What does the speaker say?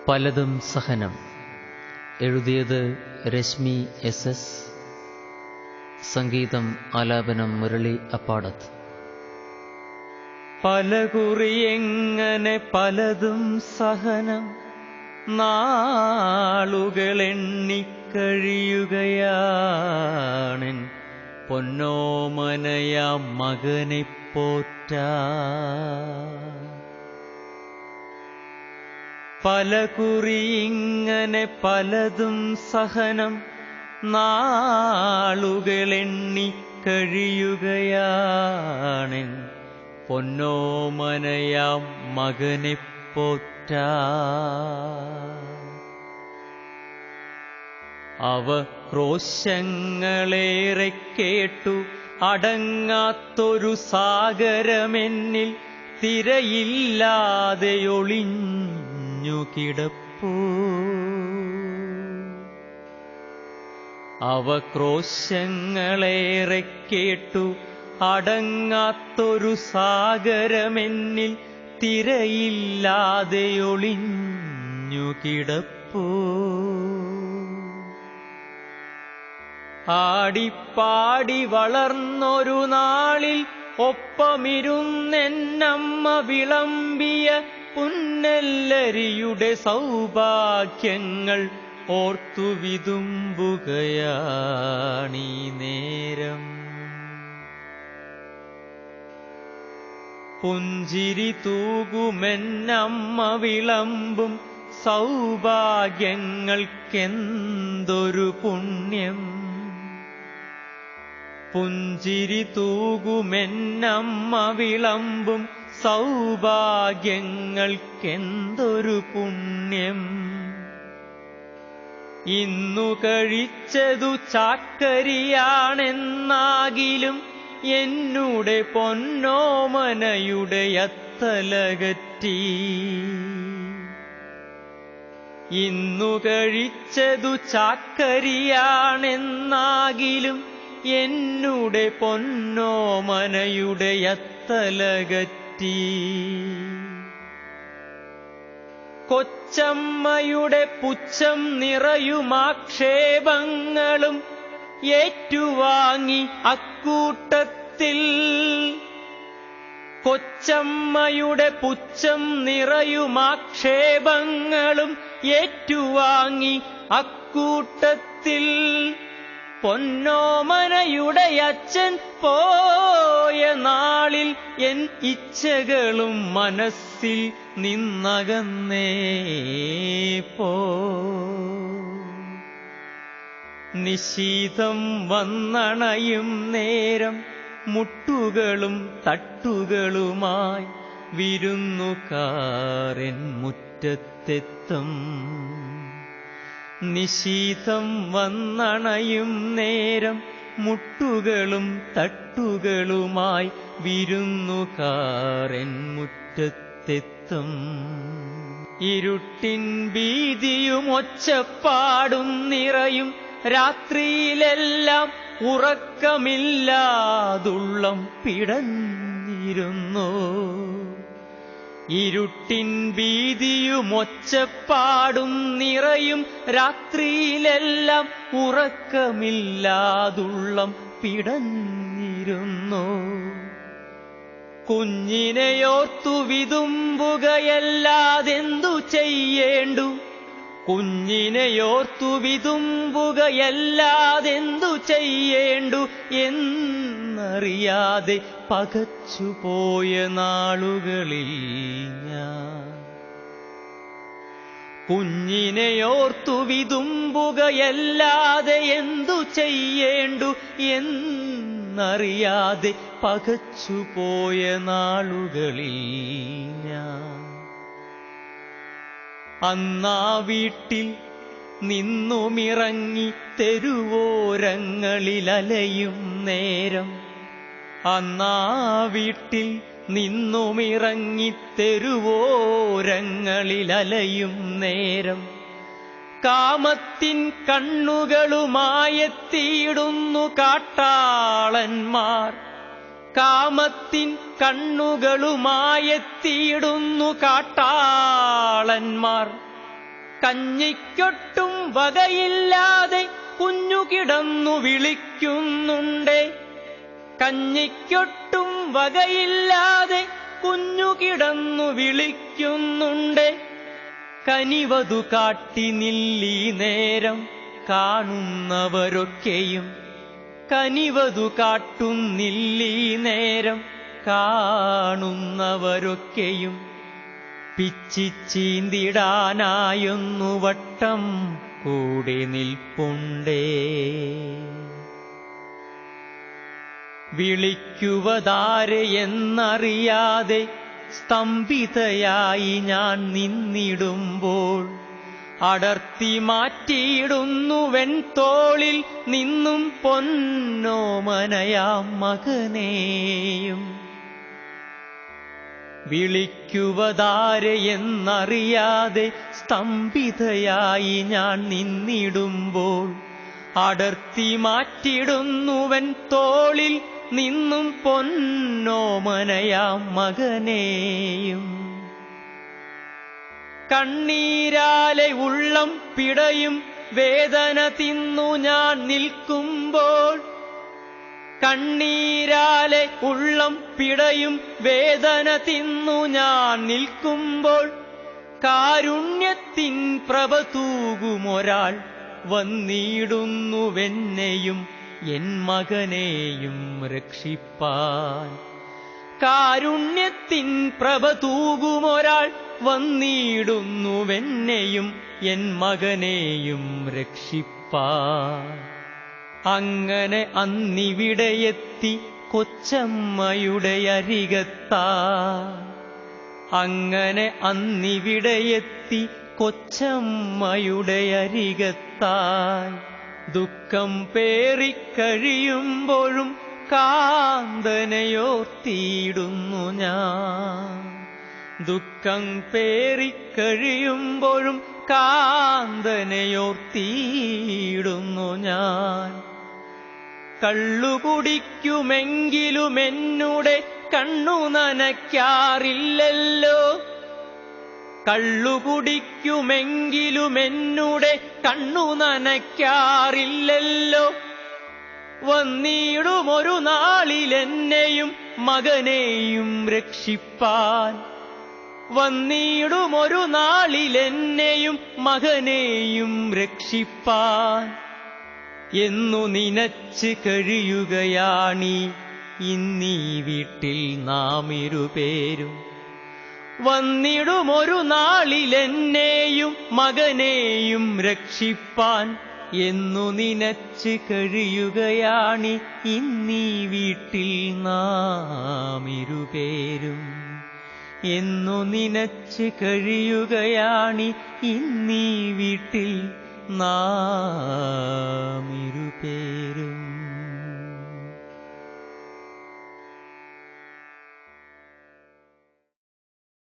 പലതും സഹനം. എഴുതിയത് രശ്മി SS. സംഗീതം ആലാപനം മുരളി അപ്പാടത്ത്. പലകുറി എങ്ങനെ പലതും സഹനം, നാളുകളെണ്ണിക്കഴിയുകയാണെൻ പൊന്നോമനയാം മകനെ പോറ്റാ. പലകുറി ഇങ്ങനെ പലതും സഹനം, നാളുകളെണ്ണിക്കഴിയുകയാണെൻ പൊന്നോമനയാം മകനെ പോറ്റാ. അവ ക്രോശങ്ങളേറെ കേട്ടു അടങ്ങാത്തൊരു സാഗരമെന്നിൽ തിരയില്ലാതെ ഒളിഞ്ഞു കിടപ്പൂ. അവ ക്രോശങ്ങളേറെ കേട്ടു അടങ്ങാത്തൊരു സാഗരമെന്നിൽ തിരയില്ലാതെ ഒളിഞ്ഞു കിടപ്പൂ. ആടിപ്പാടി വളർന്നൊരു നാളിൽ ഒപ്പമിരുന്നെന്നമ്മ വിളമ്പിയ പുന്നെല്ലരിയുടെ സൗഭാഗ്യങ്ങൾ ഓർത്തു വിതുമ്പുകയാണീ നേരം. പുഞ്ചിരി തൂകുമെന്നമ്മ വിളമ്പും സൗഭാഗ്യങ്ങൾക്കെന്തൊരു പുണ്യം. പുഞ്ചിരി തൂകുമെന്നമ്മ വിളമ്പും സൗഭാഗ്യങ്ങൾക്കെന്തൊരു പുണ്യം. ഇന്നു കഴിച്ചതു ചാക്കരിയാണെന്നാകിലും എന്നുടെ പൊന്നോമനയുടെ അത്തലകറ്റി. ഇന്നു കഴിച്ചതു ചാക്കരിയാണെന്നാകിലും എന്നുടെ പൊന്നോമനയുടെ അത്തലകറ്റി. കൊച്ചമ്മയുടെ പുച്ഛം നിറയുമാക്ഷേപങ്ങളും ഏറ്റുവാങ്ങി അക്കൂട്ടത്തിൽ. കൊച്ചമ്മയുടെ പുച്ഛം നിറയുമാക്ഷേപങ്ങളും ഏറ്റുവാങ്ങി അക്കൂട്ടത്തിൽ. പൊന്നോമനയുടെ അച്ഛൻ പോയ നാളിൽ എൻ ഇച്ഛകളും മനസ്സിൽ നിന്നകന്നേ പോ. നിശീതം വന്നണയും നേരം മുട്ടുകളും തട്ടുകളുമായി വിരുന്നുകാരൻ മുറ്റത്തെത്തും. നിശീതം വന്നണയും നേരം മുട്ടുകളും തട്ടുകളുമായി വിരുന്നുകാരൻ മുറ്റത്തെത്തും. ഇരുട്ടിൻ ഭീതിയും ഒച്ചപ്പാടും നിറയും രാത്രിയിലെല്ലാം ഉറക്കമില്ലാതുള്ളം പിടഞ്ഞിരുന്നു. ഇരുട്ടിൻ ഭീതിയും ഒച്ചപ്പാടും നിറയും രാത്രിയിലെല്ലാം ഉറക്കമില്ലാതുള്ളം പിടഞ്ഞിരുന്നു. കുഞ്ഞിനെയോർത്തു വിതുമ്പുകയല്ലാതെന്തു ചെയ്യേണ്ടു. കുഞ്ഞിനെയോർത്തു വിതുമ്പുകയല്ലാതെന്തു ചെയ്യേണ്ടു എന്നറിയാതെ പകച്ചുപോയ നാളുകളിൽ ഞാൻ. കുഞ്ഞിനെയോർത്തു വിതുമ്പുകയല്ലാതെ എന്തു ചെയ്യേണ്ടു എന്നറിയാതെ പകച്ചുപോയ നാളുകളിൽ ഞാൻ. അന്നാ വീട്ടിൽ നിന്നുമിറങ്ങി തെരുവോരങ്ങളിലലയും നേരം. അന്നാ വീട്ടിൽ നിന്നുമിറങ്ങി തെരുവോരങ്ങളിലലയും നേരം. കാമത്തിൻ കണ്ണുകളുമായെത്തിയിടുന്നു കാട്ടാളന്മാർ. കാമത്തിൻ കണ്ണുകളുമായെത്തിയിടുന്നു കാട്ടാളന്മാർ. കഞ്ഞിക്കൊട്ടും വകയില്ലാതെ കുഞ്ഞു കിടന്നു വിളിക്കുന്നുണ്ടേ. കഞ്ഞിക്കൊട്ടും വകയില്ലാതെ കുഞ്ഞു കിടന്നു വിളിക്കുന്നുണ്ടേ. കനിവതു കാട്ടി നില്ലീ നേരം കാണുന്നവരൊക്കെയും. കനിവതു കാട്ടുന്നില്ലീ നേരം കാണുന്നവരൊക്കെയും. പിച്ചിച്ചീന്തിടാനായൊന്നു വട്ടം കൂടി നിൽപ്പുണ്ടേ. വിളിക്കുവതാരെ എന്നറിയാതെ സ്തംഭിതയായി ഞാൻ നിന്നിടുമ്പോൾ അടർത്തി മാറ്റിയിടുന്നുവെൻ തോളിൽ നിന്നും പൊന്നോമനയാം മകനെയും. വിളിക്കുവതാരെ എന്നറിയാതെ സ്തംഭിതയായി ഞാൻ നിന്നിടുമ്പോൾ അടർത്തി മാറ്റിടുന്നുവൻ തോളിൽ നിന്നും പൊന്നോമനയാം മകനെയും. കണ്ണീരാലെ ഉള്ളം പിടയും വേദന തിന്നു ഞാൻ നിൽക്കുമ്പോൾ. കണ്ണീരാലെ ഉള്ളം പിടയും വേദന തിന്നു ഞാൻ നിൽക്കുമ്പോൾ കാരുണ്യത്തിൻ പ്രഭ തൂകുമൊരാൾ വന്നിടുന്നുവെന്നെയും എൻ മകനെയും രക്ഷിപ്പാൻ. കാരുണ്യത്തിൻ പ്രഭ തൂകുമൊരാൾ വന്നിടുന്നുവെന്നെയും എൻ മകനെയും രക്ഷിപ്പാൻ. അങ്ങനെ അന്നിവിടെയെത്തി കൊച്ചമ്മയുടെ അരികത്താൻ. അങ്ങനെ അന്നിവിടെയെത്തി കൊച്ചമ്മയുടെ അരികത്തായി. ദുഃഖം പേറിക്കഴിയുമ്പോഴും കാന്തനെയോർത്തിയിടുന്നു ഞാൻ. ദുഃഖം പേറിക്കഴിയുമ്പോഴും കാന്തനെയോർത്തിയിടുന്നു ഞാൻ. കള്ളുകുടിക്കുമെങ്കിലും എന്നുടെ കണ്ണു നനയ്ക്കാറില്ലല്ലോ. കള്ളുകുടിക്കുമെങ്കിലും എന്നുടെ കണ്ണു നനയ്ക്കാറില്ലല്ലോ. വന്നിടുമൊരു നാളിലെന്നെയും മകനെയും രക്ഷിപ്പാൻ. വന്നിടുമൊരു നാളിലെന്നെയും മകനെയും രക്ഷിപ്പാൻ. എന്നു നിനച്ച് കഴിയുകയാണീ ഇന്നീ വീട്ടിൽ നാം ഇരുപേരും. വന്നിടുമൊരു നാളിലെന്നെയും മകനെയും രക്ഷിപ്പാൻ. എന്നു നിനച്ച് കഴിയുകയാണീ ഇന്നീ വീട്ടിൽ നാം ഇരുപേരും. എന്നു നിനച്ച് കഴിയുകയാണീ ഇന്നീ വീട്ടിൽ നാം ഇരുപേരും.